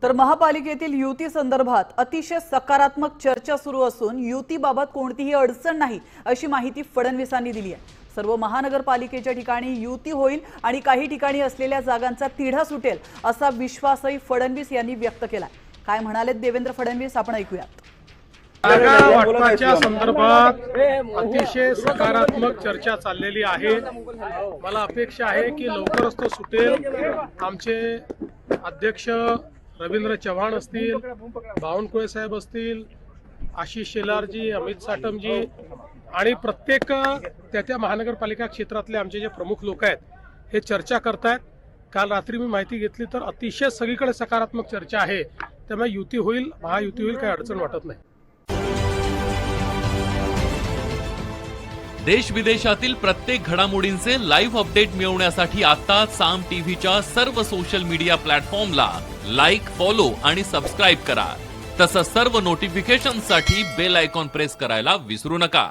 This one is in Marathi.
तर महापालिकेतील युती संदर्भात अतिशय सकारात्मक चर्चा सुरू असून युतीबाबत कोणतीही अडचण नाही अशी माहिती फडणवीसांनी दिली आहे। सर्व महानगरपालिकेच्या ठिकाणी युती होईल आणि काही ठिकाणी असलेल्या जागांचा तिढा सुटेल असा विश्वासही फडणवीस यांनी व्यक्त केला। काय म्हणाले देवेंद्र फडणवीस आपण ऐकूयात। जागा वाटपाच्या संदर्भात अतिशय सकारात्मक चर्चा चाललेली आहे। मला अपेक्षा आहे की लवकरच तो सुटेल। आमचे अध्यक्ष रवींद्र चव्हाण असतील, बावनकुळे साहेब असतील, आशिष शेलारजी, अमित साटमजी आणि प्रत्येक त्या महानगरपालिका क्षेत्रातले आमचे जे प्रमुख लोक आहेत हे चर्चा करतायत। काल रात्री मी माहिती घेतली तर अतिशय सगळीकडे सकारात्मक चर्चा आहे। त्यामुळे युती होईल, महायुती होईल, काही अडचण वाटत नाही। देश विदेशातील प्रत्येक घडामोडींचे लाईव्ह अपडेट मिळवण्यासाठी आता साम टीव्हीच्या सर्व सोशल मीडिया प्लॅटफॉर्मला लाईक, फॉलो आणि सबस्क्राईब करा। तसंच सर्व नोटिफिकेशनसाठी बेल आयकॉन प्रेस करायला विसरू नका।